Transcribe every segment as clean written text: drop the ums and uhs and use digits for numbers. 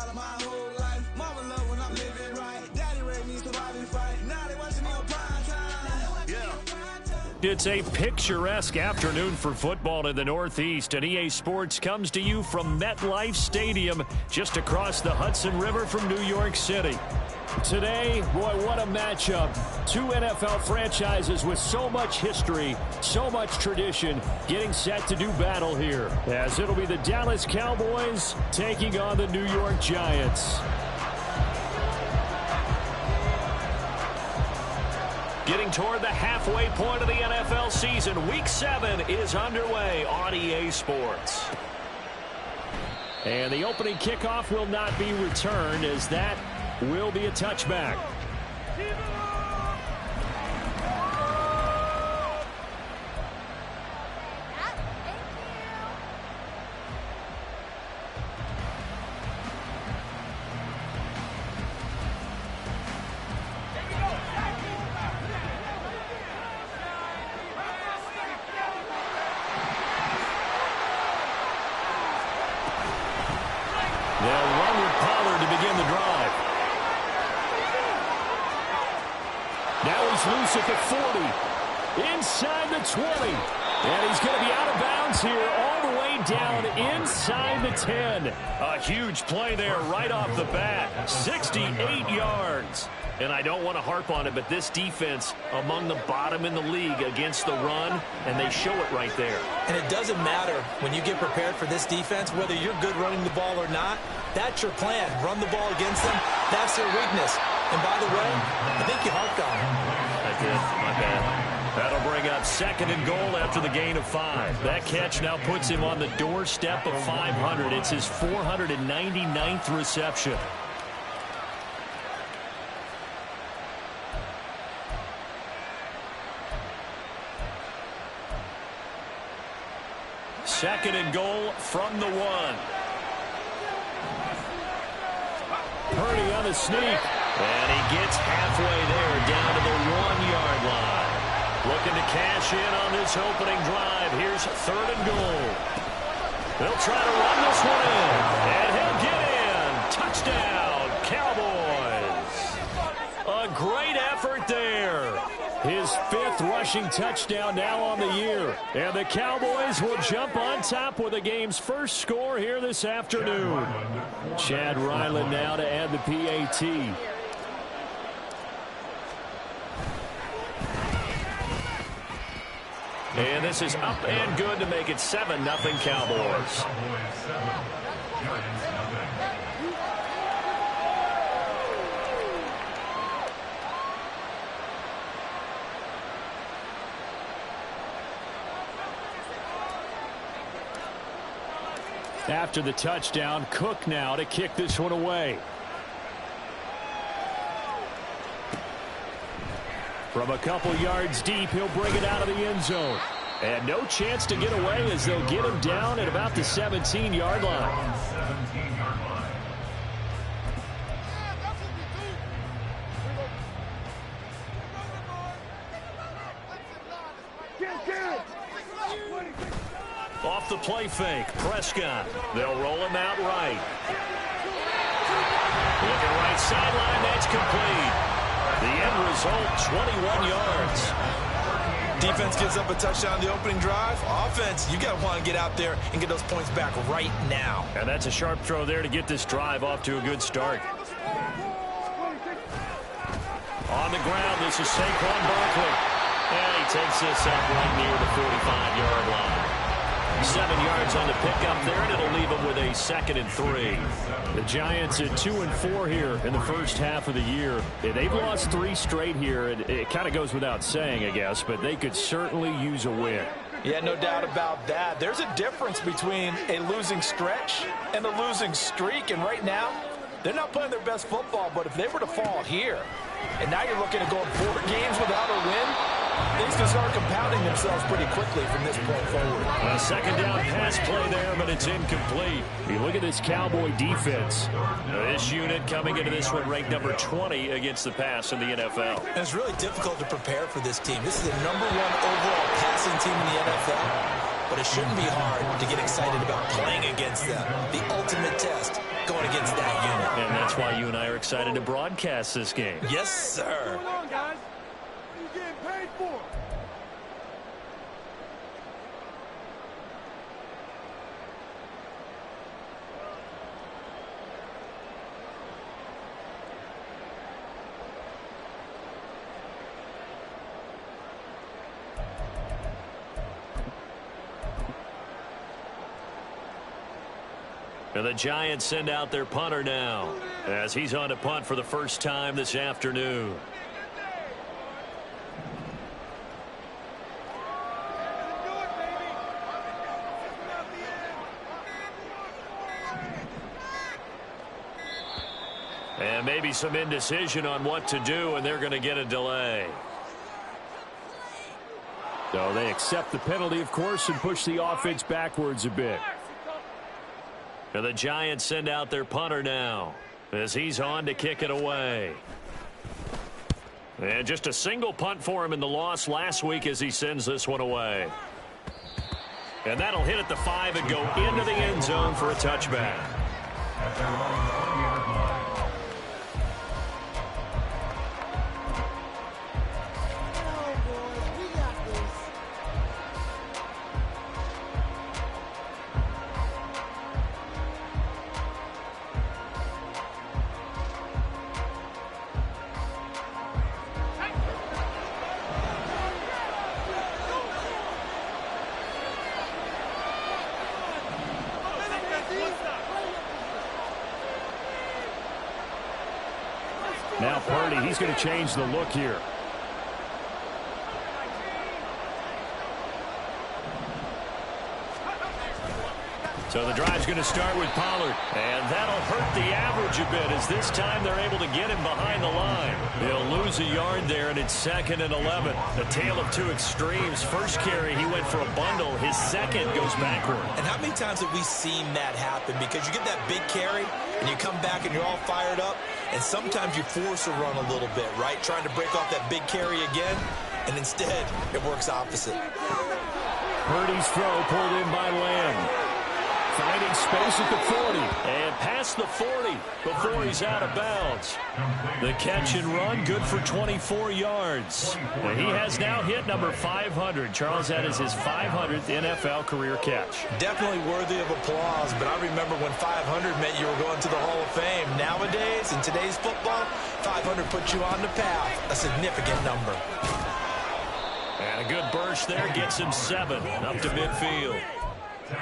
part of my whole life. Mama love when I'm living right. Daddy raised me so I be fight. Now they watching me on prime time. Yeah. It's a picturesque afternoon for football in the Northeast, and EA Sports comes to you from MetLife Stadium, just across the Hudson River from New York City. Today, boy, what a matchup. Two NFL franchises with so much history, so much tradition, getting set to do battle here, as it'll be the Dallas Cowboys taking on the New York Giants. Getting toward the halfway point of the NFL season, Week 7 is underway on EA Sports. And the opening kickoff will not be returned, as that will be a touchback. They'll run with Pollard to begin the drive. Now he's loose at the 40, inside the 20. And he's going to be out of bounds here all the way down inside the 10. A huge play there right off the bat. 68 yards. And I don't want to harp on it, but this defense among the bottom in the league against the run, and they show it right there. And it doesn't matter when you get prepared for this defense, whether you're good running the ball or not. That's your plan. Run the ball against them. That's their weakness. And by the way, I think you harped on it. I did. My bad. That'll bring up 2nd and goal after the gain of 5. That catch now puts him on the doorstep of 500. It's his 499th reception. Second and goal from the 1. Purdy on the sneak. And he gets halfway there, down to the 1-yard line. Looking to cash in on this opening drive. Here's 3rd and goal. They'll try to run this one in. And he'll get in. Touchdown, Cowboys. A great effort there. His 5th rushing touchdown now on the year. And the Cowboys will jump on top with the game's first score here this afternoon. Chad Ryland now to add the PAT. And this is up and good to make it 7-0 Cowboys. After the touchdown, Cook now to kick this one away. From a couple yards deep, he'll bring it out of the end zone. And no chance to get away as they'll get him down at about the 17-yard line. Off the play fake, Prescott. They'll roll him out right. Looking right sideline, that's complete. The end result, 21 yards. Defense gives up a touchdown the opening drive. Offense, you got to want to get out there and get those points back right now. And that's a sharp throw there to get this drive off to a good start. On the ground, this is Saquon Barkley. And he takes this up right near the 45-yard line. 7 yards on the pickup there, and it'll leave them with a 2nd and 3. The Giants at 2-4 here in the first half of the year. They've lost 3 straight here. It kind of goes without saying, I guess, but they could certainly use a win. Yeah, no doubt about that. There's a difference between a losing stretch and a losing streak, and right now, they're not playing their best football, but if they were to fall here, and now you're looking at going 4 games without a win, things can start compounding themselves pretty quickly from this point forward. A 2nd down pass play there, but it's incomplete. You look at this Cowboy defense. This unit coming into this one ranked number 20 against the pass in the NFL. And it's really difficult to prepare for this team. This is the #1 overall passing team in the NFL. But it shouldn't be hard to get excited about playing against them. The ultimate test going against that unit. And that's why you and I are excited to broadcast this game. Yes, sir. Come on, guys. What are you getting paid for? And the Giants send out their punter now as he's on to punt for the first time this afternoon. And maybe some indecision on what to do, and they're going to get a delay. So they accept the penalty, of course, and push the offense backwards a bit. And the Giants send out their punter now as he's on to kick it away. And just a single punt for him in the loss last week as he sends this one away. And that'll hit at the 5 and go into the end zone for a touchback. Now Purdy, he's going to change the look here. So the drive's going to start with Pollard. And that'll hurt the average a bit as this time they're able to get him behind the line. They'll lose a yard there, and it's 2nd and 11. A tale of two extremes. First carry, he went for a bundle. His second goes backward. And how many times have we seen that happen? Because you get that big carry, and you come back and you're all fired up, and sometimes you force a run a little bit, right? Trying to break off that big carry again, and instead it works opposite. Purdy's throw pulled in by Lamb. Finding space at the 40. And past the 40 before he's out of bounds. The catch and run, good for 24 yards. And he has now hit number 500. Charles, that is his 500th NFL career catch. Definitely worthy of applause, but I remember when 500 meant you were going to the Hall of Fame. Nowadays, in today's football, 500 puts you on the path, a significant number. And a good burst there gets him 7 up to midfield.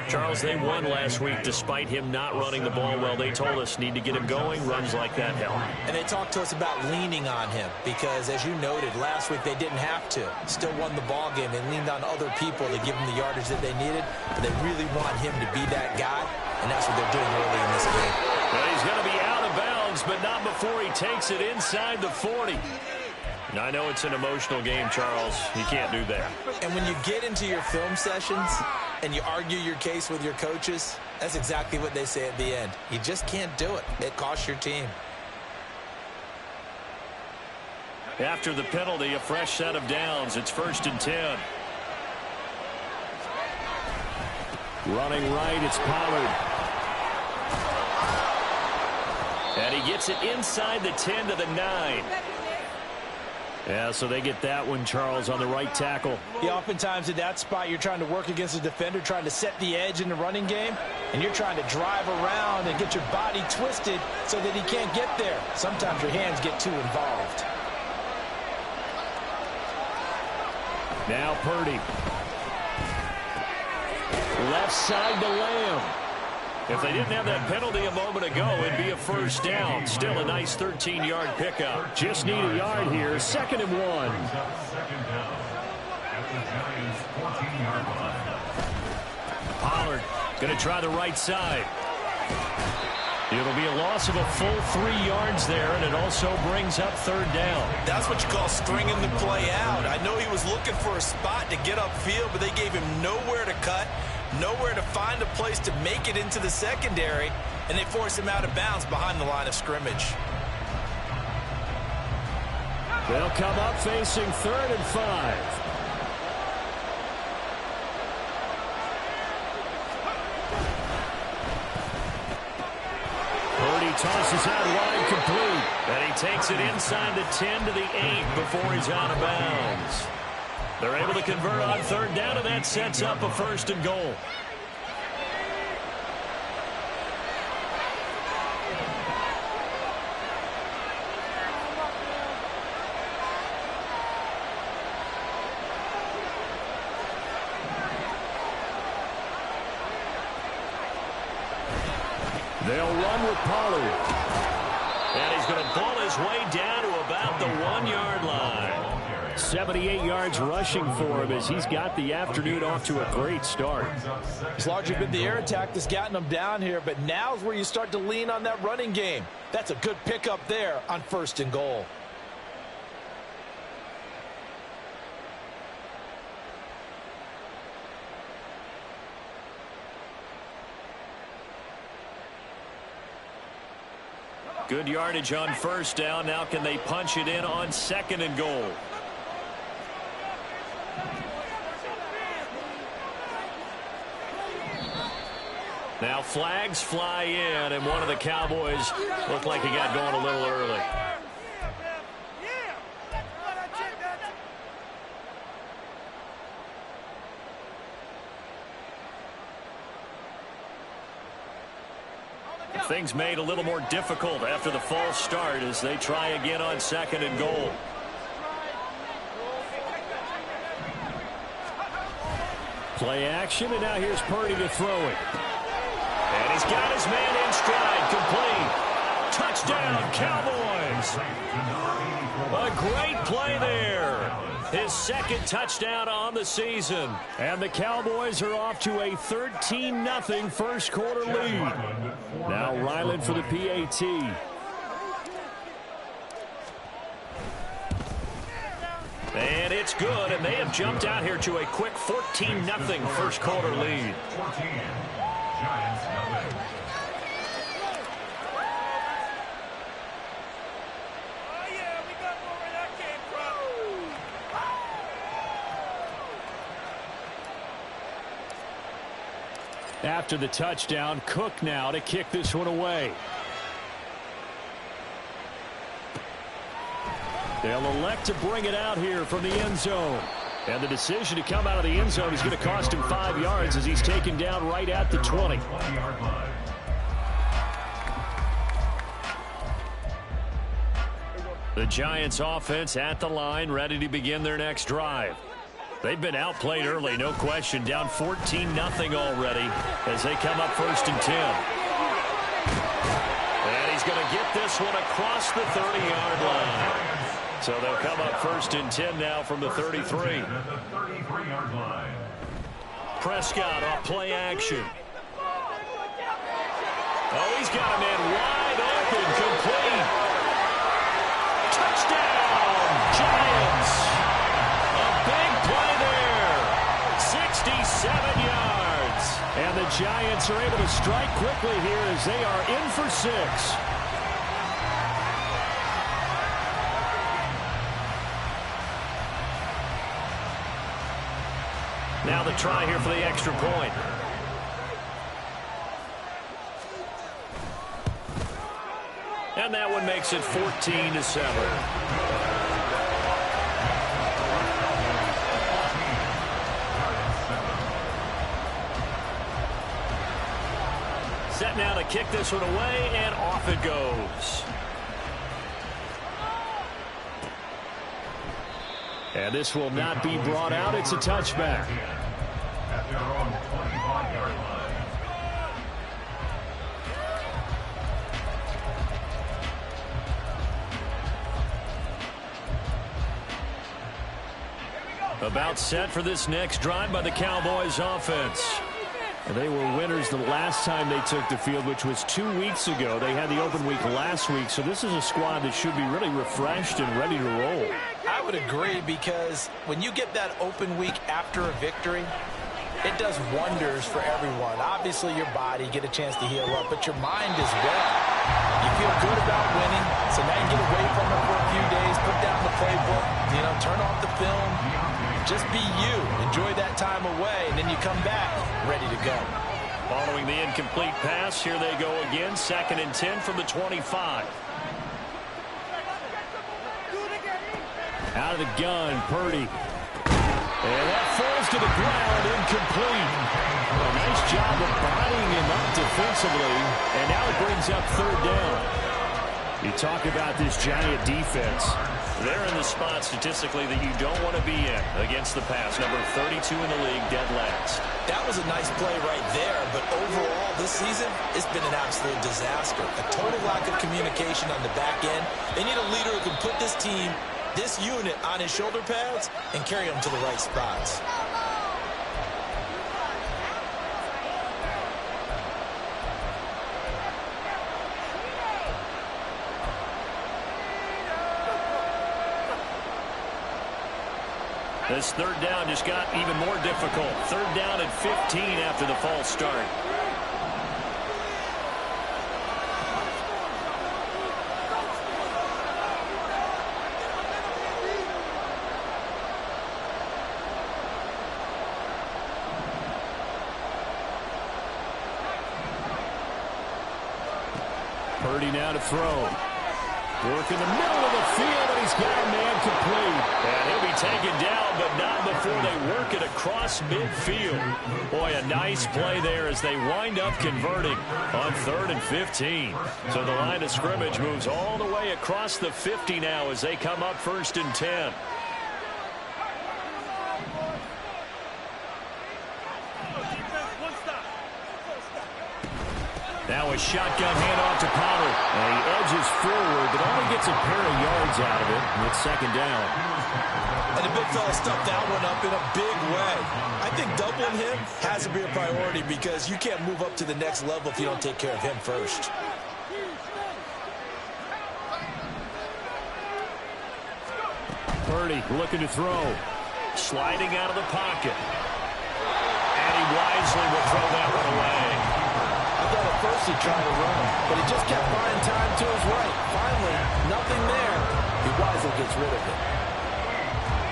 Charles, they won last week despite him not running the ball well. They told us need to get him going. Runs like that help. And they talked to us about leaning on him because, as you noted, last week they didn't have to. Still won the ball game. They leaned on other people to give them the yardage that they needed, but they really want him to be that guy, and that's what they're doing early in this game. Well, he's going to be out of bounds, but not before he takes it inside the 40. Now, I know it's an emotional game, Charles. You can't do that. And when you get into your film sessions and you argue your case with your coaches, that's exactly what they say at the end. You just can't do it. It costs your team. After the penalty, a fresh set of downs. It's 1st and 10. Running right, it's Pollard. And he gets it inside the 10 to the 9. Yeah, so they get that one, Charles, on the right tackle. Yeah, oftentimes at that spot, you're trying to work against a defender, trying to set the edge in the running game, and you're trying to drive around and get your body twisted so that he can't get there. Sometimes your hands get too involved. Now Purdy. Left side to Lamb. If they didn't have that penalty a moment ago, it'd be a first down. Still a nice 13-yard pickup. Just need a yard here. 2nd and 1. Pollard going to try the right side. It'll be a loss of a full 3 yards there, and it also brings up 3rd down. That's what you call stringing the play out. I know he was looking for a spot to get upfield, but they gave him nowhere to cut, nowhere to find a place to make it into the secondary, and they forced him out of bounds behind the line of scrimmage. They'll come up facing 3rd and 5. tosses out wide, complete. And he takes it inside the 10 to the 8 before he's out of bounds. They're able to convert on third down, and that sets up a 1st and goal. They'll run with Pollard. And he's going to pull his way down to about the 1-yard line. 78 yards rushing for him as he's got the afternoon off to a great start. It's largely been the air attack that's gotten him down here, but now's where you start to lean on that running game. That's a good pickup there on 1st and goal. Good yardage on 1st down. Now can they punch it in on 2nd and goal? Now flags fly in, and one of the Cowboys looked like he got going a little early. Things made a little more difficult after the false start as they try again on 2nd and goal. Play action, and now here's Purdy to throw it. And he's got his man in stride, complete. Touchdown, Cowboys. A great play there. His 2nd touchdown on the season. And the Cowboys are off to a 13-0 first quarter lead. Now Ryland for the PAT. And it's good, and they have jumped out here to a quick 14-0 first quarter lead. After the touchdown, Cook now to kick this one away. They'll elect to bring it out here from the end zone. And the decision to come out of the end zone is going to cost him 5 yards as he's taken down right at the 20. The Giants offense at the line, ready to begin their next drive. They've been outplayed early, no question, down 14-0 already as they come up 1st and 10. And he's going to get this one across the 30-yard line. So they'll come up 1st and 10 now from the 33. Prescott off play action. Oh, he's got a man wide open, complete. Touchdown, Giants. A big play there. 67 yards. And the Giants are able to strike quickly here as they are in for 6. Now the try here for the extra point. And that one makes it 14-7. Set now to kick this one away, and off it goes. And this will not be brought out. It's a touchback. At their own 25-yard line. About set for this next drive by the Cowboys offense. They were winners the last time they took the field, which was 2 weeks ago. They had the open week last week, so this is a squad that should be really refreshed and ready to roll. I would agree, because when you get that open week after a victory, it does wonders for everyone. Obviously, your body, get a chance to heal up, but your mind as well. You feel good about winning, so now you get away from it for a few days, put down the playbook, turn off the film. Just be you. Enjoy that time away, and then you come back ready to go. Following the incomplete pass, here they go again. 2nd and 10 from the 25. Out of the gun, Purdy. And that falls to the ground, incomplete. A nice job of bodying him up defensively, and now it brings up 3rd down. You talk about this Giant defense. They're in the spot statistically that you don't want to be in against the pass. Number 32 in the league, dead last. That was a nice play right there, but overall this season, it's been an absolute disaster. A total lack of communication on the back end. They need a leader who can put this team, this unit, on his shoulder pads and carry them to the right spots. This 3rd down just got even more difficult. 3rd down and 15 after the false start. Purdy now to throw. Work in the middle of the field, and he's got a man complete. And he'll be taken down, but not before they work it across midfield. Boy, a nice play there as they wind up converting on 3rd and 15. So the line of scrimmage moves all the way across the 50 now as they come up 1st and 10. Now a shotgun handoff to Pollard. And he edges forward, but only gets a pair of yards out of it. And it's 2nd down. And the big fella stuffed that one up in a big way. I think doubling him has to be a priority because you can't move up to the next level if you don't take care of him first. Purdy looking to throw. Sliding out of the pocket. And he wisely will throw that one away. I thought at first he tried to run, but he just kept buying time to his right. Finally, nothing there. He wisely gets rid of it.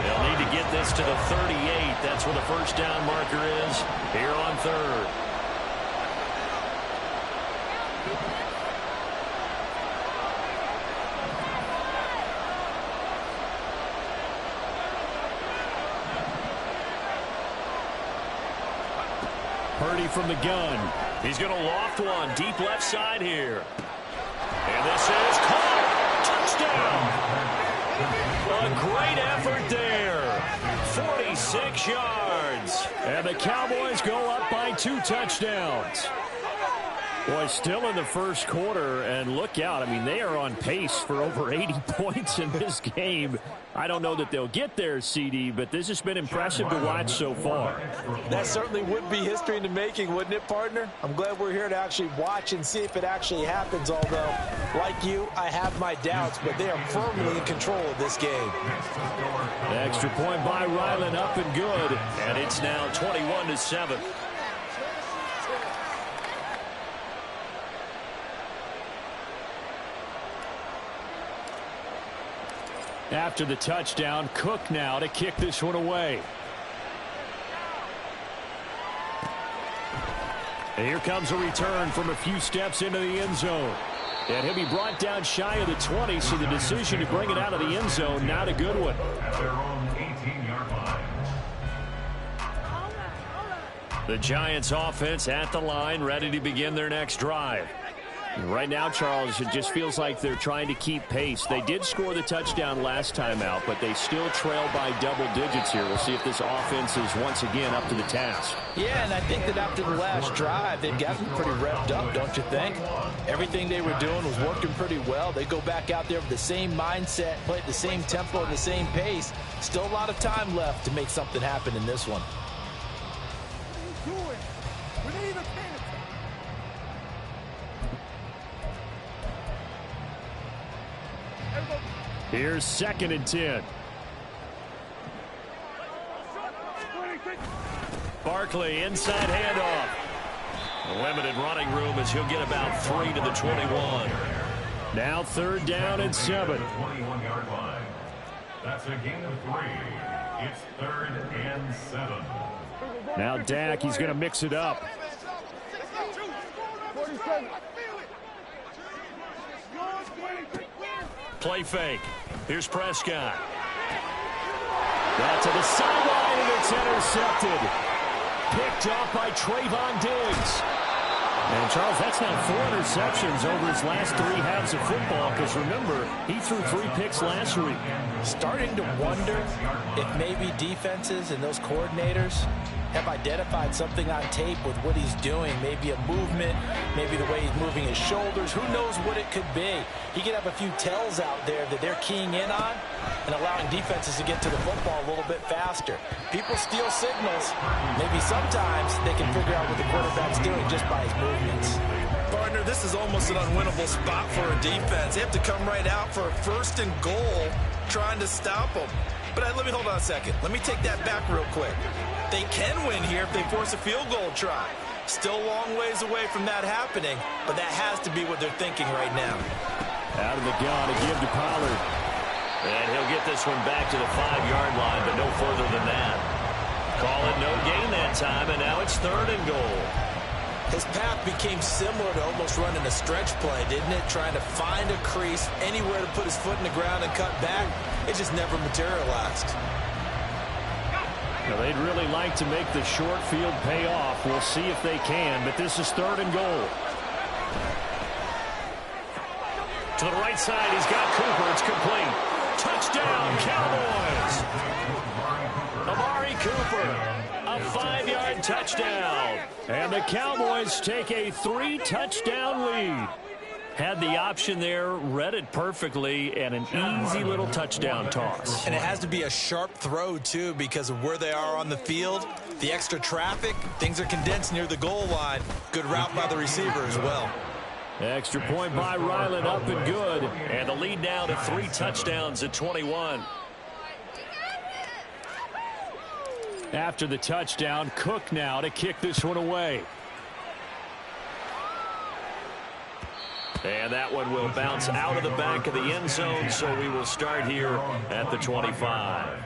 They'll need to get this to the 38. That's where the 1st down marker is here on 3rd. Purdy from the gun. He's going to loft one deep left side here. And this is caught. Touchdown. A great effort there. 46 yards. And the Cowboys go up by 2 touchdowns. Boy, still in the 1st quarter, and look out. I mean, they are on pace for over 80 points in this game. I don't know that they'll get there, CD, but this has been impressive to watch so far. That certainly would be history in the making, wouldn't it, partner? I'm glad we're here to actually watch and see if it actually happens, although, like you, I have my doubts, but they are firmly in control of this game. Extra point by Ryland, up and good. And it's now 21-7. After the touchdown, Cook now to kick this one away. And here comes a return from a few steps into the end zone. And he'll be brought down shy of the 20, so the decision to bring it out of the end zone, not a good one. At their own 18-yard line. The Giants offense at the line, ready to begin their next drive. Right now, Charles, it just feels like they're trying to keep pace. They did score the touchdown last time out, but they still trail by double digits here. We'll see if this offense is once again up to the task. Yeah, and I think that after the last drive, they've gotten pretty revved up, don't you think? Everything they were doing was working pretty well. They go back out there with the same mindset, play at the same tempo and the same pace. Still a lot of time left to make something happen in this one. Here's 2nd and 10. Barkley, inside handoff. Limited running room as he'll get about 3 to the 21. Now 3rd down and 7. 21-yard line. That's a gain of 3. It's 3rd and 7. Now Dak, he's going to mix it up. Play fake. Here's Prescott. That to the sideline, and it's intercepted. Picked off by Trayvon Diggs. And, Charles, that's now 4 interceptions over his last 3 halves of football, because, remember, he threw 3 picks last week. Starting to wonder if maybe defenses and those coordinators have identified something on tape with what he's doing. Maybe a movement, maybe the way he's moving his shoulders. Who knows what it could be? He could have a few tells out there that they're keying in on and allowing defenses to get to the football a little bit faster. People steal signals. Maybe sometimes they can figure out what the quarterback's doing just by his movements. Partner, this is almost an unwinnable spot for a defense. They have to come right out for a 1st and goal trying to stop them. But let me hold on a second. Let me take that back real quick. They can win here if they force a field goal try. Still a long ways away from that happening, but that has to be what they're thinking right now. Out of the gun to give to Pollard. And he'll get this one back to the 5-yard line, but no further than that. Call it no gain that time, and now it's 3rd and goal. His path became similar to almost running a stretch play, didn't it? Trying to find a crease, anywhere to put his foot in the ground and cut back. It just never materialized. Now, they'd really like to make the short field pay off. We'll see if they can, but this is 3rd and goal. To the right side, he's got Cooper. It's complete. Touchdown, Cowboys. Amari Cooper, a 5-yard touchdown. And the Cowboys take a 3-touchdown lead. Had the option there, read it perfectly, and an easy little touchdown toss. And it has to be a sharp throw, too, because of where they are on the field. The extra traffic, things are condensed near the goal line. Good route by the receiver as well. Extra point by Ryland, up and good. And the lead now to 3 touchdowns at 21. After the touchdown, Cook now to kick this one away. And that one will bounce out of the back of the end zone, so we will start here at the 25.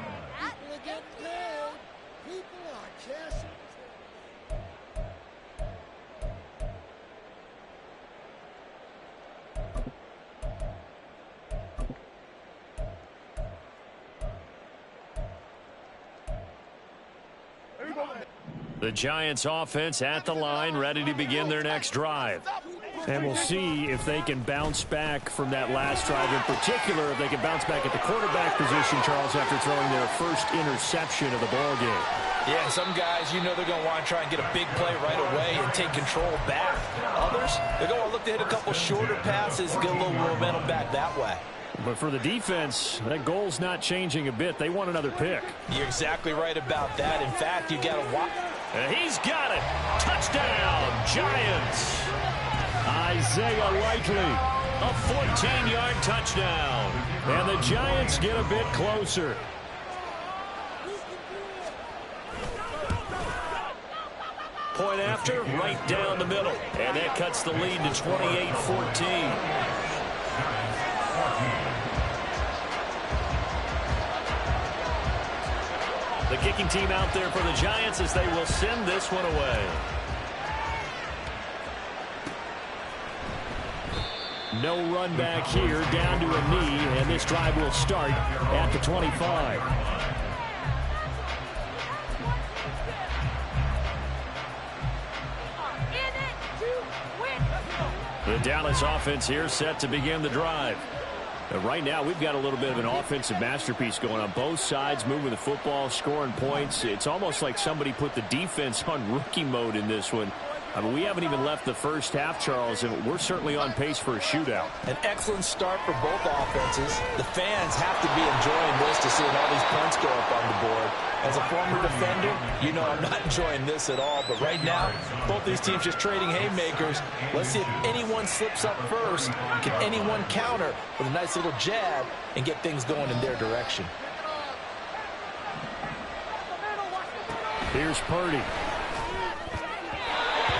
The Giants offense at the line, ready to begin their next drive. And we'll see if they can bounce back from that last drive. In particular, if they can bounce back at the quarterback position, Charles, after throwing their first interception of the ball game. Yeah, some guys, you know they're going to want to try and get a big play right away and take control back. Others, they're going to look to hit a couple shorter passes, get a little momentum back that way. But for the defense, that goal's not changing a bit. They want another pick. You're exactly right about that. In fact, you got to watch. And he's got it. Touchdown, Giants. Isaiah Likely, a 14-yard touchdown. And the Giants get a bit closer. Point after, right down the middle. And that cuts the lead to 28-14. The kicking team out there for the Giants as they will send this one away. No run back here, down to a knee, and this drive will start at the 25. The Dallas offense here set to begin the drive. Right now, we've got a little bit of an offensive masterpiece going on. Both sides moving the football, scoring points. It's almost like somebody put the defense on rookie mode in this one. I mean, we haven't even left the first half, Charles, and we're certainly on pace for a shootout. An excellent start for both offenses. The fans have to be enjoying this to seeing all these points go up on the board. As a former defender, you know I'm not enjoying this at all. But right now, both these teams just trading haymakers. Let's see if anyone slips up first. Can anyone counter with a nice little jab and get things going in their direction? Here's Purdy.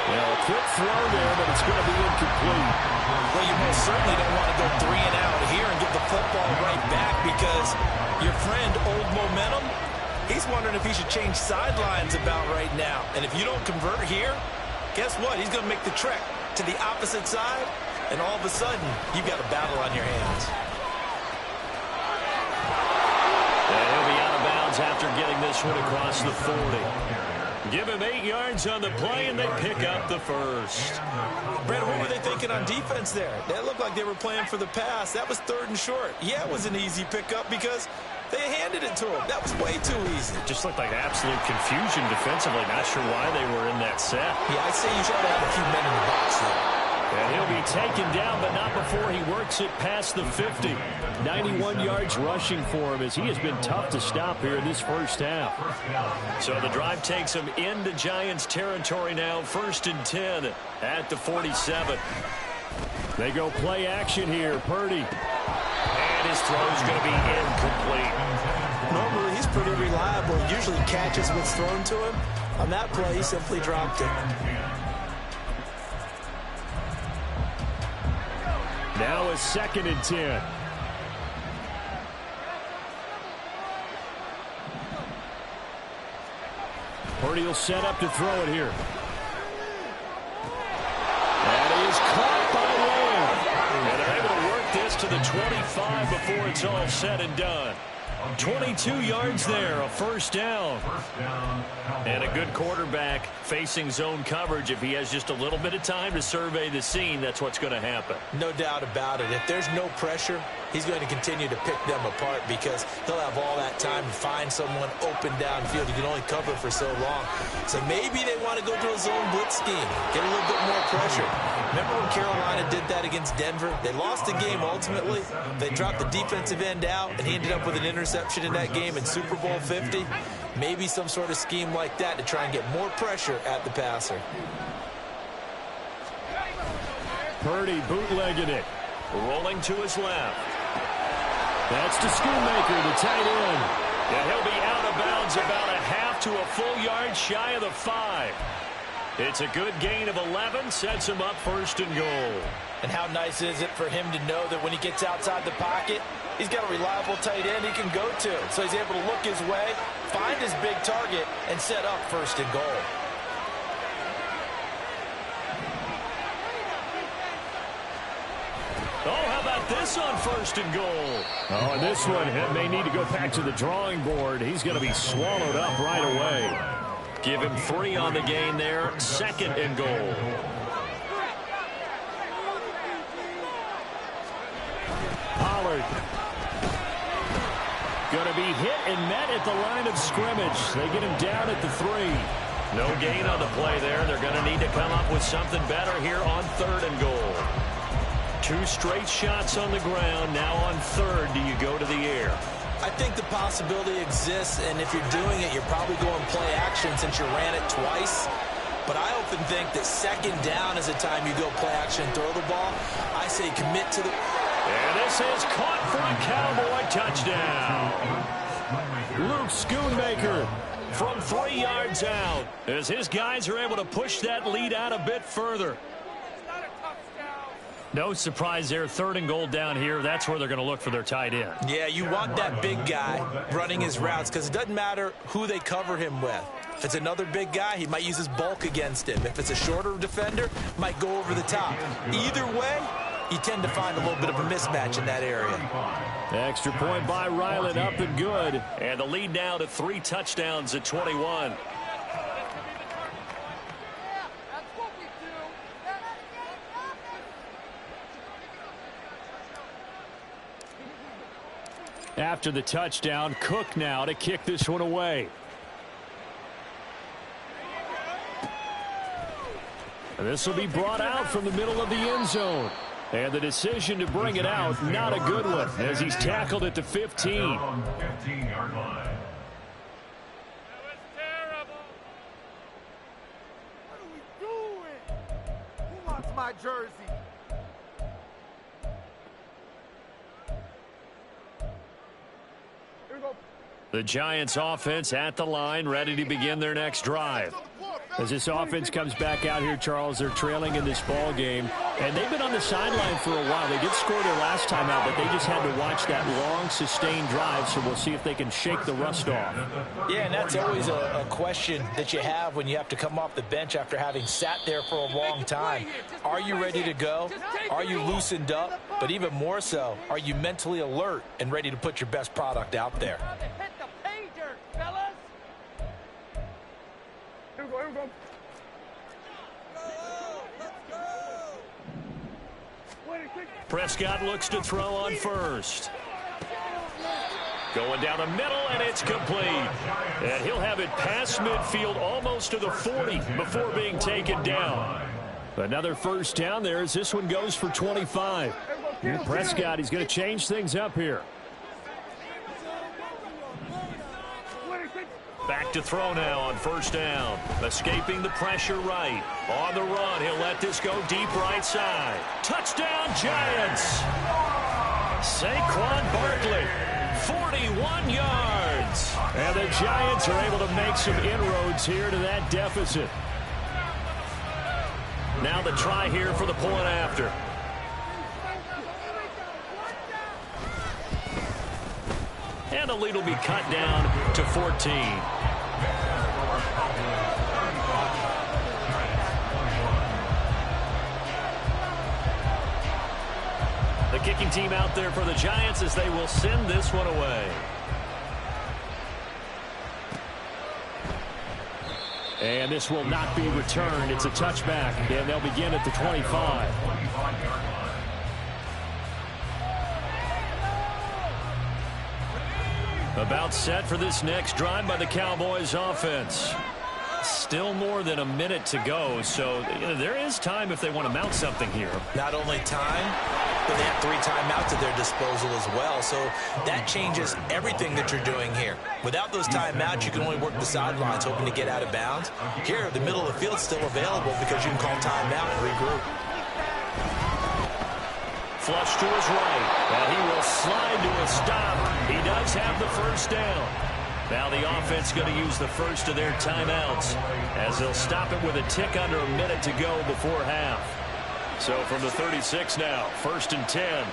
Well, a quick throw there, but it's going to be incomplete. Well, you most certainly don't want to go 3 and out here and get the football right back because your friend, Old Momentum, he's wondering if he should change sidelines about right now. And if you don't convert here, guess what? He's going to make the trek to the opposite side, and all of a sudden, you've got a battle on your hands. And he'll be out of bounds after getting this one across the 40. Give him 8 yards on the play, and they pick up the first. Brandon, what were they thinking on defense there? That looked like they were playing for the pass. That was 3rd and short. Yeah, it was an easy pickup because they handed it to him. That was way too easy. Just looked like absolute confusion defensively. Not sure why they were in that set. Yeah, I'd say you try to have a few men in the box there. And he'll be taken down, but not before he works it past the 50. 91 yards rushing for him as he has been tough to stop here in this first half. So the drive takes him into Giants territory now. 1st and 10 at the 47. They go play action here. Purdy. And his throw's going to be incomplete. Normally, he's pretty reliable. He usually catches what's thrown to him. On that play, he simply dropped it. Now a 2nd and 10. Purdy will set up to throw it here. That is caught by Lamb. And they're able to work this to the 25 before it's all said and done. 22 yards there, a 1st down. And a good quarterback facing zone coverage. If he has just a little bit of time to survey the scene, that's what's going to happen. No doubt about it. If there's no pressure, he's going to continue to pick them apart because he'll have all that time to find someone open downfield. He can only cover for so long. So maybe they want to go to a zone blitz scheme, get a little bit more pressure. Remember when Carolina did that against Denver? They lost the game ultimately. They dropped the defensive end out, and he ended up with an interception in that game in Super Bowl 50. Maybe some sort of scheme like that to try and get more pressure at the passer. Purdy bootlegging it. Rolling to his left. That's to Schoonmaker, the tight end. And he'll be out of bounds about a half to a full yard shy of the 5. It's a good gain of 11, sets him up 1st and goal. And how nice is it for him to know that when he gets outside the pocket, he's got a reliable tight end he can go to. So he's able to look his way, find his big target, and set up 1st and goal. Oh, how about this on 1st and goal? Oh, and this one may need to go back to the drawing board. He's going to be swallowed up right away. Give him 3 on the gain there. 2nd and goal. Pollard. Going to be hit and met at the line of scrimmage. They get him down at the 3. No gain on the play there. They're going to need to come up with something better here on 3rd and goal. 2 straight shots on the ground. Now on 3rd, do you go to the air? I think the possibility exists, and if you're doing it, you're probably going play action since you ran it twice. But I often think that 2nd down is the time you go play action and throw the ball. I say commit to the... And this is caught for a Cowboy touchdown. Luke Schoonmaker From 3 yards out, as his guys are able to push that lead out a bit further. No surprise there, 3rd and goal down here. That's where they're going to look for their tight end. Yeah, you want that big guy running his routes because it doesn't matter who they cover him with. If it's another big guy, he might use his bulk against him. If it's a shorter defender, might go over the top. Either way, you tend to find a little bit of a mismatch in that area. Extra point by Ryland, up and good. And the lead now to 3 touchdowns at 21. After the touchdown, Cook now to kick this one away. And this will be brought out from the middle of the end zone. And the decision to bring it out, not a good one, as he's tackled at the 15. On 15-yard line. That was terrible. What are we doing? Who wants my jersey? The Giants offense at the line, ready to begin their next drive. On the floor, As this offense comes back out here, Charles, they're trailing in this ball game, and they've been on the sideline for a while. They did score their last time out, but they just had to watch that long, sustained drive, so we'll see if they can shake the rust off. Yeah, and that's always a question that you have when you have to come off the bench after having sat there for a long time. Are you ready to go? Are you loosened up? But even more so, are you mentally alert and ready to put your best product out there? Prescott looks to throw on first. Going down the middle, and it's complete. And he'll have it past midfield almost to the 40 before being taken down. Another first down there as this one goes for 25. Prescott, he's going to change things up here. Back to throw now on first down. Escaping the pressure right. On the run, he'll let this go deep right side. Touchdown, Giants! Saquon Barkley, 41 yards. And the Giants are able to make some inroads here to that deficit. Now the try here for the point after. And the lead will be cut down to 14. The kicking team out there for the Giants as they will send this one away. And this will not be returned. It's a touchback, and they'll begin at the 25. About set for this next drive by the Cowboys offense. Still more than a minute to go, so there is time if they want to mount something here. Not only time, but they have 3 timeouts at their disposal as well, so that changes everything that you're doing here. Without those timeouts, you can only work the sidelines hoping to get out of bounds. Here, the middle of the field's still available because you can call timeout and regroup. Flush to his right, and he will slide to a stop. He does have the first down. Now the offense going to use the first of their timeouts as they'll stop it with a tick under a minute to go before half. So from the 36 now, 1st and 10.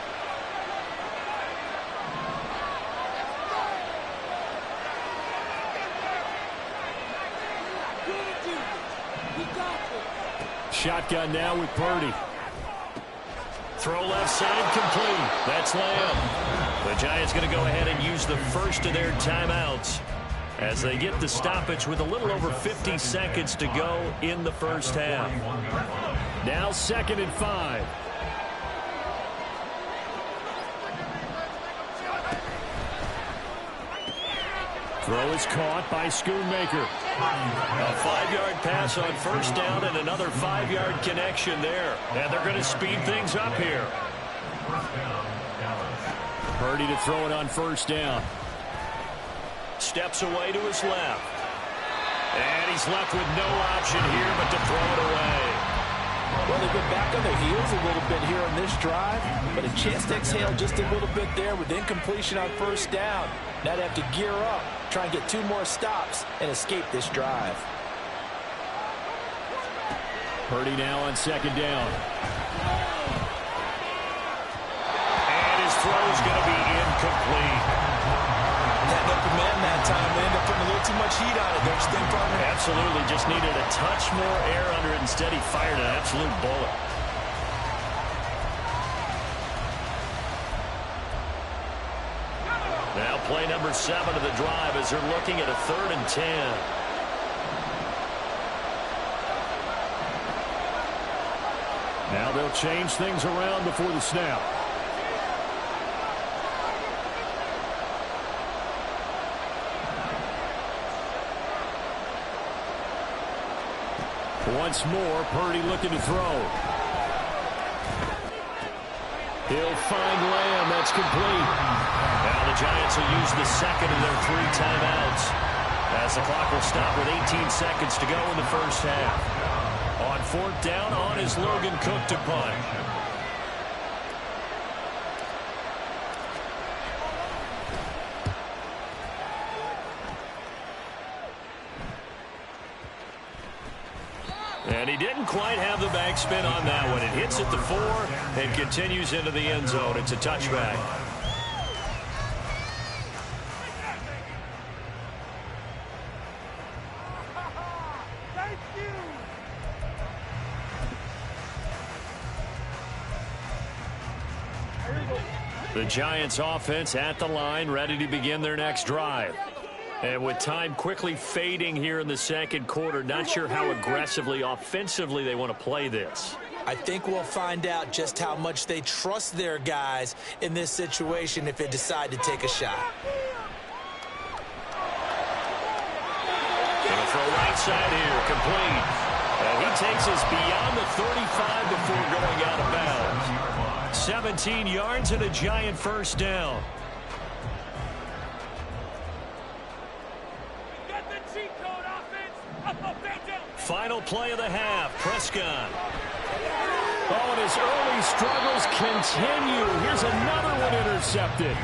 Shotgun now with Purdy. Throw left side complete. That's Lamb. The Giants going to go ahead and use the first of their timeouts as they get the stoppage with a little over 50 seconds to go in the first half. Now 2nd and 5. Throw is caught by Schoonmaker. A 5-yard pass on first down and another 5-yard connection there. And they're going to speed things up here. Purdy to throw it on first down. Steps away to his left. And he's left with no option here but to throw it away. Well, they've been back on their heels a little bit here on this drive, but a chance to exhale just a little bit there with incompletion on first down. Now they have to gear up, try and get 2 more stops, and escape this drive. Purdy now on 2nd down. And his throw is going to be incomplete. Had no command that time. They ended up putting a little too much heat on it, don't you think, partner? Absolutely. Just needed a touch more air under it. Instead, he fired an absolute bullet. Now play number 7 of the drive as they're looking at a 3rd and 10. Now they'll change things around before the snap. Once more, Purdy looking to throw. He'll find Lamb. That's complete. Now the Giants will use the 2nd of their 3 timeouts as the clock will stop with 18 seconds to go in the first half. On 4th down, on is Logan Cook to punt. And he didn't quite have the backspin on that one. It hits at the 4 and continues into the end zone. It's a touchback. The Giants offense at the line, ready to begin their next drive. And with time quickly fading here in the second quarter, not sure how aggressively, offensively they want to play this. I think we'll find out just how much they trust their guys in this situation if they decide to take a shot. Gonna throw right side here, complete. And he takes us beyond the 35 before going out of bounds. 17 yards and a Giant first down. Final play of the half, Prescott. Oh, and his early struggles continue. Here's another one intercepted.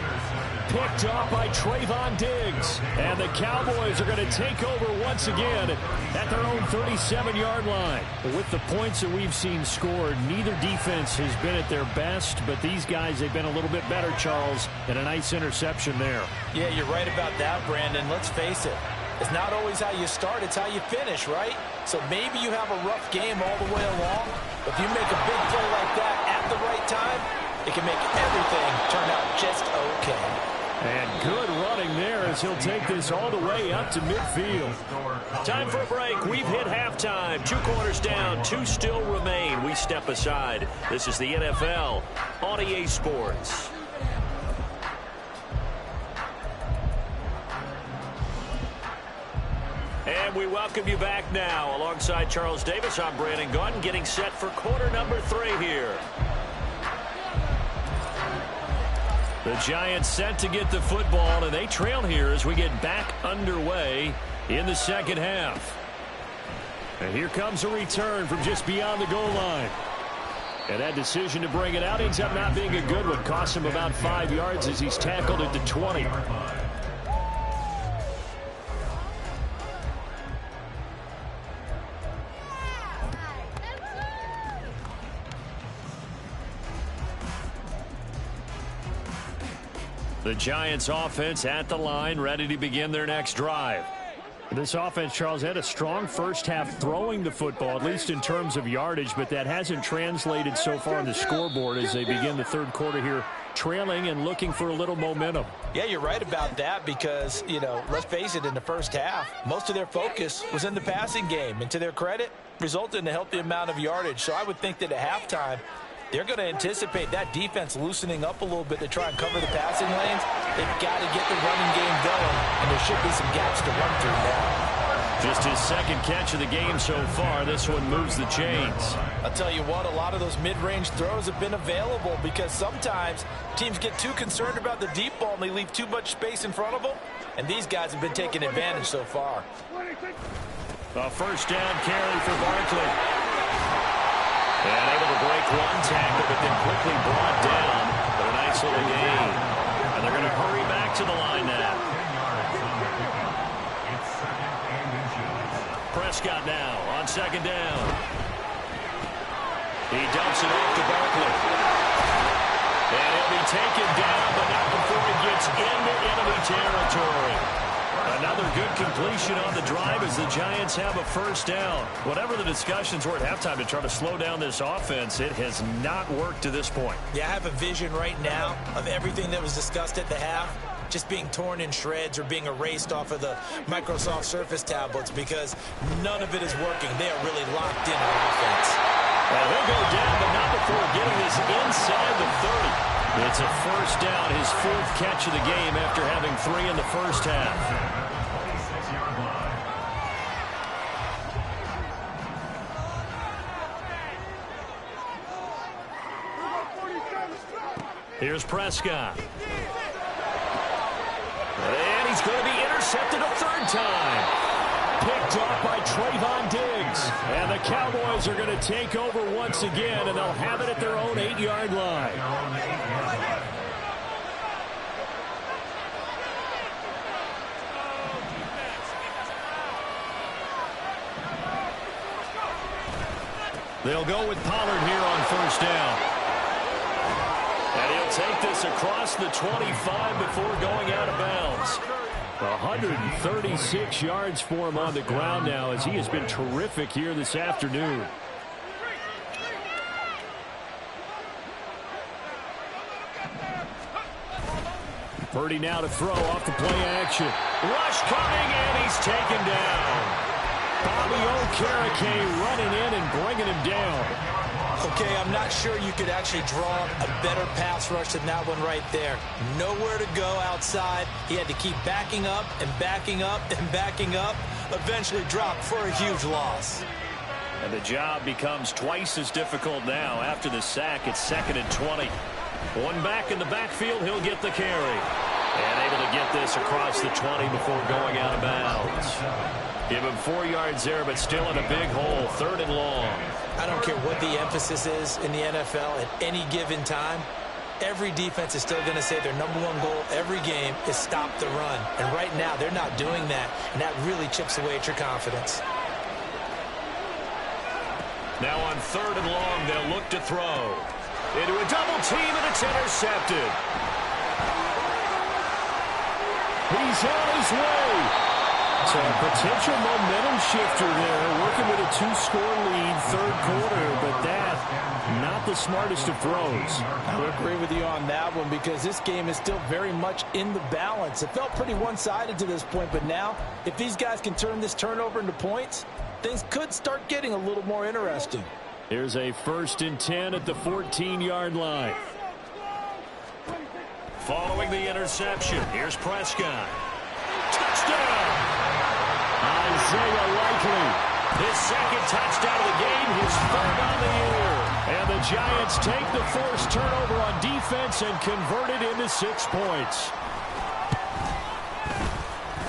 Picked off by Trayvon Diggs. And the Cowboys are going to take over once again at their own 37-yard line. With the points that we've seen scored, neither defense has been at their best, but these guys, they've been a little bit better, Charles, and a nice interception there. Yeah, you're right about that, Brandon. Let's face it. It's not always how you start, it's how you finish, right? So maybe you have a rough game all the way along, but if you make a big play like that at the right time, it can make everything turn out just okay. And good running there as he'll take this all the way up to midfield. Time for a break. We've hit halftime. 2 quarters down, 2 still remain. We step aside. This is the NFL on EA Sports. And we welcome you back now. Alongside Charles Davis, I'm Brandon Gaudin, getting set for quarter number 3 here. The Giants set to get the football, and they trail here as we get back underway in the second half. And here comes a return from just beyond the goal line. And that decision to bring it out ends up not being a good one. Cost him about 5 yards as he's tackled at the 20. The Giants offense at the line, ready to begin their next drive. This offense, Charles, had a strong first half throwing the football, at least in terms of yardage, but that hasn't translated so far on the scoreboard as they begin the third quarter here, trailing and looking for a little momentum. Yeah, you're right about that because, you know, let's face it, in the first half, most of their focus was in the passing game. And to their credit, resulted in a healthy amount of yardage. So I would think that at halftime, they're going to anticipate that defense loosening up a little bit to try and cover the passing lanes. They've got to get the running game going, and there should be some gaps to run through now. Just his second catch of the game so far. This one moves the chains. I'll tell you what, a lot of those mid-range throws have been available because sometimes teams get too concerned about the deep ball and they leave too much space in front of them, and these guys have been taking advantage so far. A first down carry for Barkley. And able to break one tackle, but then quickly brought down. But a nice little gain. And they're going to hurry back to the line now. Prescott now on second down. He dumps it off to Barkley. And he'll be taken down, but not before he gets into enemy territory. Another good completion on the drive as the Giants have a first down. Whatever the discussions were at halftime to try to slow down this offense, it has not worked to this point. Yeah, I have a vision right now of everything that was discussed at the half just being torn in shreds or being erased off of the Microsoft Surface tablets because none of it is working. They are really locked in on offense. Well, he'll go down, but not before getting this inside the 30. It's a first down, his 4th catch of the game after having 3 in the first half. Here's Prescott. And he's going to be intercepted a 3rd time. Picked off by Trayvon Diggs. And the Cowboys are going to take over once again, and they'll have it at their own 8-yard line. They'll go with Pollard here on first down. And he'll take this across the 25 before going out of bounds. 136 yards for him on the ground now, as he has been terrific here this afternoon. Purdy now to throw off the play action. Rush coming, and he's taken down. Bobby Okereke running in and bringing him down. Okay, I'm not sure you could actually draw a better pass rush than that one right there. Nowhere to go outside. He had to keep backing up and backing up and backing up. Eventually dropped for a huge loss. And the job becomes twice as difficult now after the sack. It's 2nd and 20. One back in the backfield, he'll get the carry. And able to get this across the 20 before going out of bounds. Give him 4 yards there, but still in a big hole. 3rd and long. I don't care what the emphasis is in the NFL at any given time. Every defense is still going to say their #1 goal every game is stop the run. And right now, they're not doing that, and that really chips away at your confidence. Now on 3rd and long, they'll look to throw. Into a double team, and it's intercepted. He's on his way. So a potential momentum shifter there, working with a 2-score lead, 3rd quarter, but that, not the smartest of throws. I would agree with you on that one because this game is still very much in the balance. It felt pretty one-sided to this point, but now, if these guys can turn this turnover into points, things could start getting a little more interesting. Here's a 1st and 10 at the 14-yard line. Following the interception, here's Prescott. Touchdown! Isaiah Likely. His 2nd touchdown of the game, his 3rd on the year. And the Giants take the forced turnover on defense and convert it into 6 points.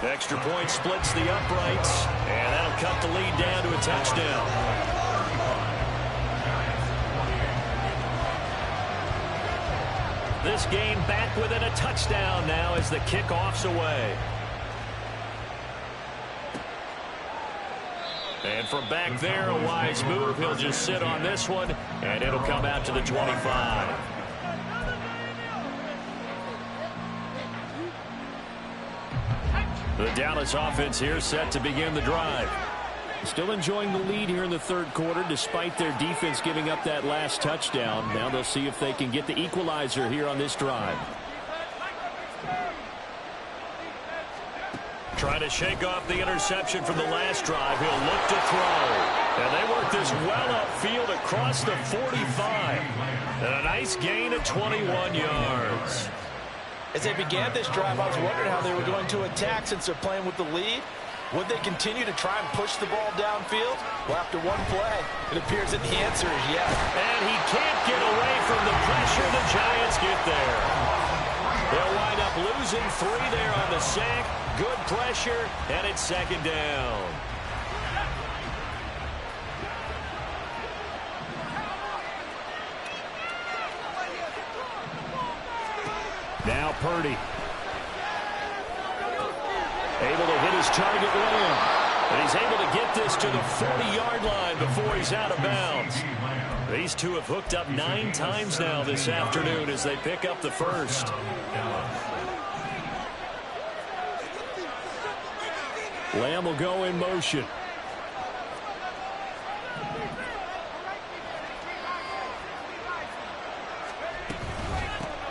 Extra point splits the uprights, and that'll cut the lead down to a touchdown. This game back within a touchdown now as the kickoff's away. And from back there, a wise move. He'll just sit on this one, and it'll come out to the 25. The Dallas offense here set to begin the drive. Still enjoying the lead here in the 3rd quarter despite their defense giving up that last touchdown. Now they'll see if they can get the equalizer here on this drive. Trying to shake off the interception from the last drive. He'll look to throw. And they work this well upfield across the 45. And a nice gain of 21 yards. As they began this drive, I was wondering how they were going to attack since they're playing with the lead. Would they continue to try and push the ball downfield? Well, after one play, it appears that the answer is yes. And he can't get away from the pressure. The Giants get there. They'll wind up losing 3 there on the sack. Good pressure, and it's 2nd down. Now Purdy. Able to hit his target Lamb. And he's able to get this to the 40-yard line before he's out of bounds. These two have hooked up 9 times now this afternoon as they pick up the 1st. Lamb will go in motion.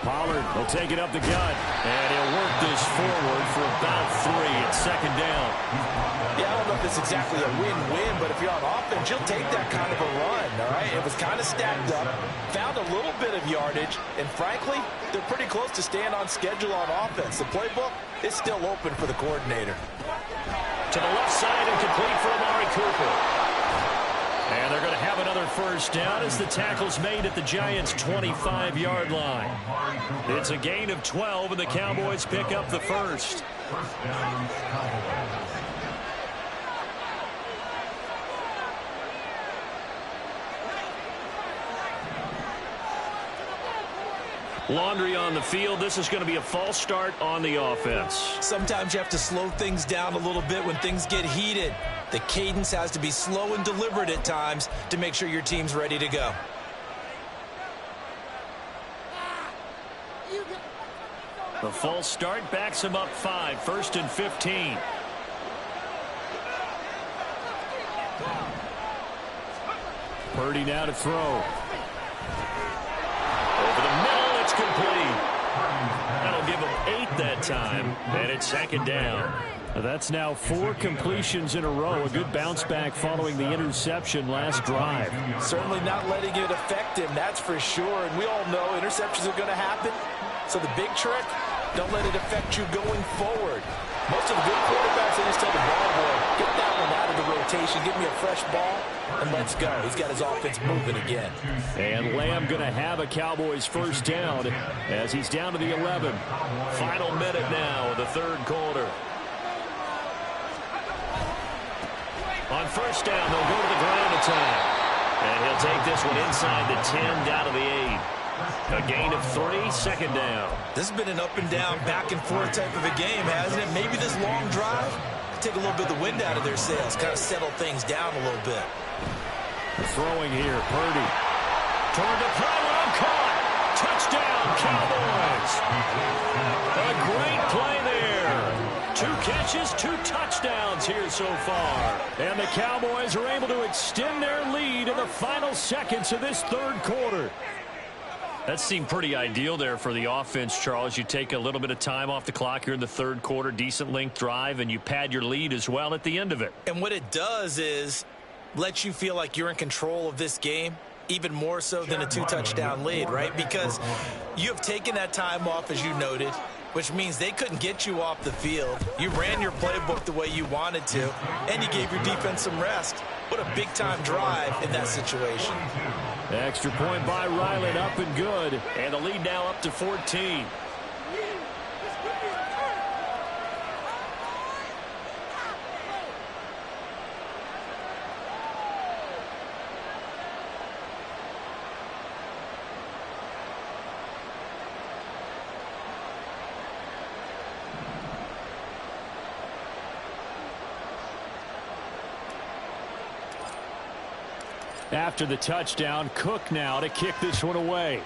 Pollard will take it up the gut, and he'll work this forward for about 3. It's 2nd down. Yeah, I don't know if it's exactly a win-win, but if you're on offense, you'll take that kind of a run, all right? It was kind of stacked up, found a little bit of yardage, and frankly, they're pretty close to staying on schedule on offense. The playbook is still open for the coordinator. To the left side and complete for Amari Cooper. And they're going to have another 1st down as the tackle's made at the Giants' 25-yard line. It's a gain of 12, and the Cowboys pick up the 1st. Laundry on the field. This is going to be a false start on the offense. Sometimes you have to slow things down a little bit when things get heated. The cadence has to be slow and deliberate at times to make sure your team's ready to go. The false start backs him up 5, 1st and 15. Purdy now to throw. Over the middle, it's complete. That'll give him 8 that time, and it's 2nd down. That's now 4 completions in a row. A good bounce back following the interception last drive. Certainly not letting it affect him, that's for sure. And we all know interceptions are going to happen. So the big trick, don't let it affect you going forward. Most of the good quarterbacks, they just tell the ball boy, get that one out of the rotation, give me a fresh ball, and let's go. He's got his offense moving again. And Lamb going to have a Cowboys first down as he's down to the 11. Final minute now of the 3rd quarter. On first down, they'll go to the ground attack. And he'll take this one inside the 10, down to the 8. A gain of 3, 2nd down. This has been an up and down, back and forth type of a game, hasn't it? Maybe this long drive take a little bit of the wind out of their sails, kind of settle things down a little bit. Throwing here, Purdy. Toward the pylon, caught. Touchdown, Cowboys. A great play there. 2 catches, 2 touchdowns here so far. And the Cowboys are able to extend their lead in the final seconds of this 3rd quarter. That seemed pretty ideal there for the offense, Charles. You take a little bit of time off the clock here in the 3rd quarter, decent length drive, and you pad your lead as well at the end of it. And what it does is let you feel like you're in control of this game, even more so than a 2-touchdown lead, right? Because you have taken that time off, as you noted, which means they couldn't get you off the field. You ran your playbook the way you wanted to, and you gave your defense some rest. What a big-time drive in that situation. Extra point by Ryland, up and good. And the lead now up to 14. After the touchdown, Cook now to kick this one away.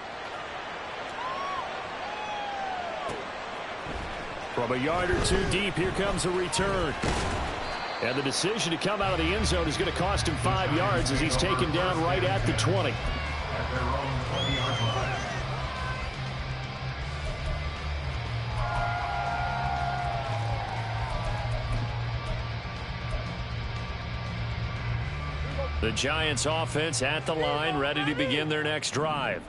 From a yard or 2 deep, here comes a return. And the decision to come out of the end zone is going to cost him 5 yards as he's taken down right at the 20. At their own 20-yard line. The Giants offense at the line, ready to begin their next drive.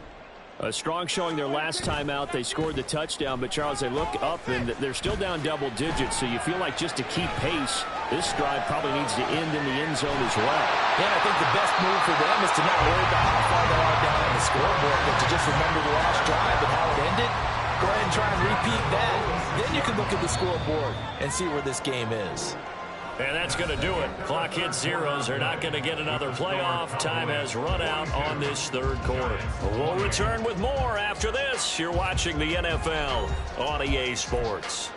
A strong showing their last time out. They scored the touchdown, but Charles, they look up and they're still down double digits, so you feel like just to keep pace, this drive probably needs to end in the end zone as well. Yeah, I think the best move for them is to not worry about how far they are down on the scoreboard, but to just remember the last drive and how it ended. Go ahead and try and repeat that. Then you can look at the scoreboard and see where this game is. And that's going to do it. Clock hits zeros. They're not going to get another playoff. Time has run out on this 3rd quarter. We'll return with more after this. You're watching the NFL on EA Sports.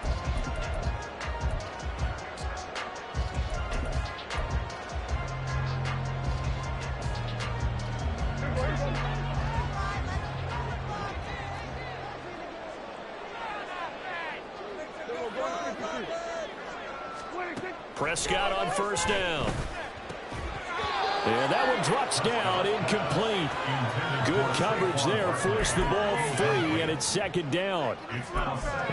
Prescott on first down. And that one drops down, incomplete. Good coverage there, forced the ball free, and it's 2nd down.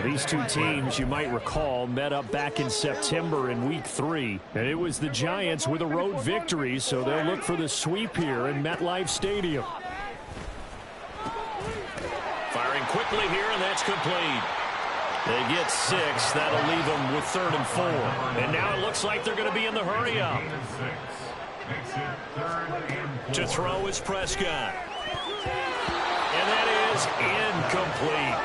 These 2 teams, you might recall, met up back in September in Week 3. And it was the Giants with a road victory, so they'll look for the sweep here in MetLife Stadium. Firing quickly here, and that's complete. They get 6. That'll leave them with 3rd and 4. And now it looks like they're going to be in the hurry-up. To throw is Prescott. And that is incomplete.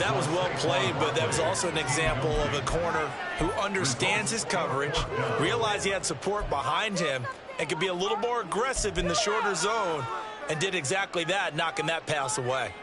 That was well played, but that was also an example of a corner who understands his coverage, realized he had support behind him, and could be a little more aggressive in the shorter zone, and did exactly that, knocking that pass away.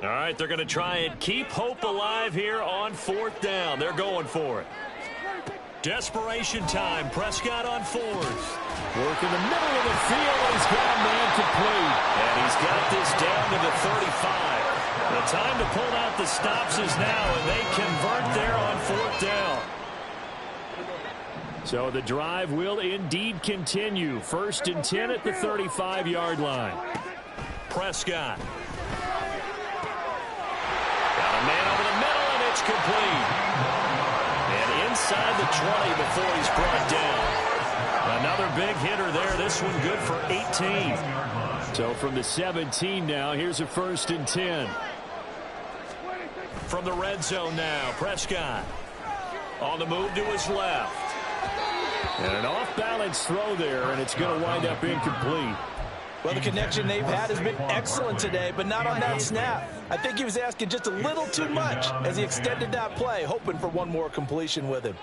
All right, they're going to try and keep hope alive here on 4th down. They're going for it. Desperation time. Prescott on 4th. Work in the middle of the field. He's got a man complete. And he's got this down to the 35. The time to pull out the stops is now, and they convert there on 4th down. So the drive will indeed continue. 1st and 10 at the 35-yard line. Prescott. Got a man over the middle, and it's complete. And inside the 20 before he's brought down. Another big hitter there. This one good for 18. So from the 17 now, here's a 1st and 10. From the red zone now, Prescott. On the move to his left. And an off-balance throw there, and it's going to wind up incomplete. Well, the connection they've had has been excellent today, but not on that snap. I think he was asking just a little too much as he extended that play, hoping for one more completion with him.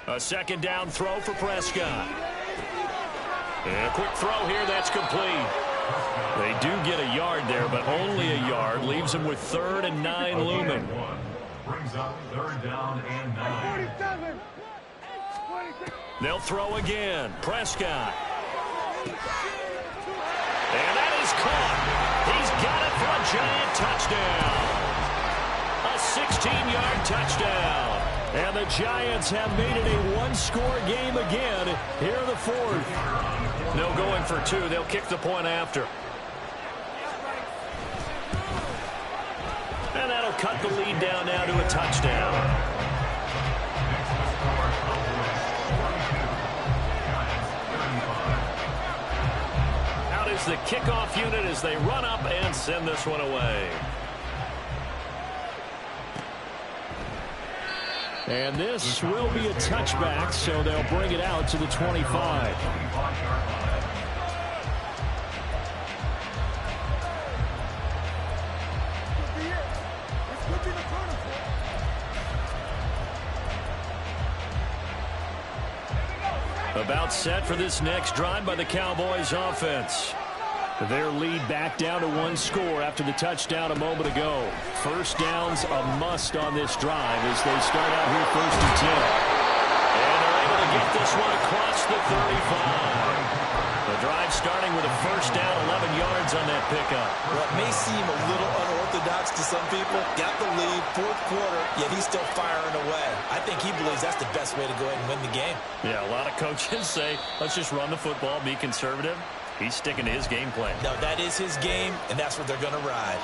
A 2nd down throw for Prescott. And a quick throw here, that's complete. They do get a yard there, but only a yard. Leaves them with 3rd and 9 looming. Brings up 3rd down and 9. They'll throw again. Prescott. And that is caught. He's got it for a giant touchdown. A 16-yard touchdown. And the Giants have made it a one-score game again here in the 4th. No going for 2. They'll kick the point after. And that'll cut the lead down now to a touchdown. Out is the kickoff unit as they run up and send this one away. And this will be a touchback, so they'll bring it out to the 25. About set for this next drive by the Cowboys offense. Their lead back down to 1 score after the touchdown a moment ago. 1st down's a must on this drive as they start out here 1st and 10. And they're able to get this one across the 35. The drive starting with a 1st down, 11 yards on that pickup. Well, it may seem a little unorthodox to some people. Got the lead, 4th quarter, yet he's still firing away. I think he believes that's the best way to go ahead and win the game. Yeah, a lot of coaches say, let's just run the football, be conservative. He's sticking to his game plan. No, that is his game, and that's what they're going to ride.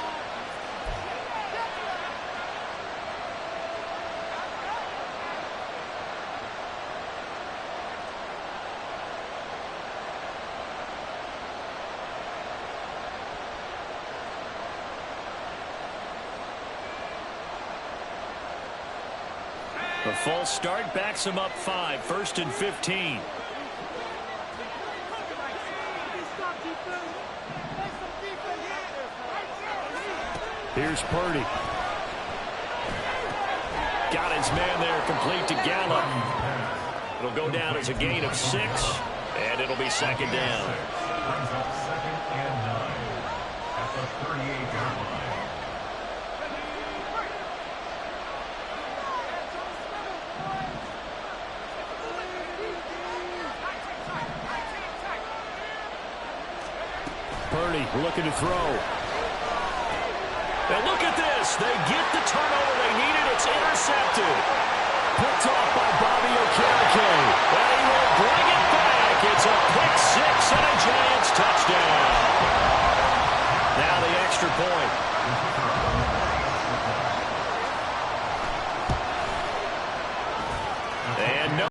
The false start backs him up 5, 1st and 15. Here's Purdy. Got his man there, complete to Goallll. It'll go down as a gain of 6, and it'll be 2nd down. Brings up 2nd and 9 at the 38-yard line. Purdy looking to throw. And look at this. They get the turnover they needed. It's intercepted. Picked off by Bobby Okereke. And he will bring it back. It's a pick 6 and a Giants touchdown. Now the extra point.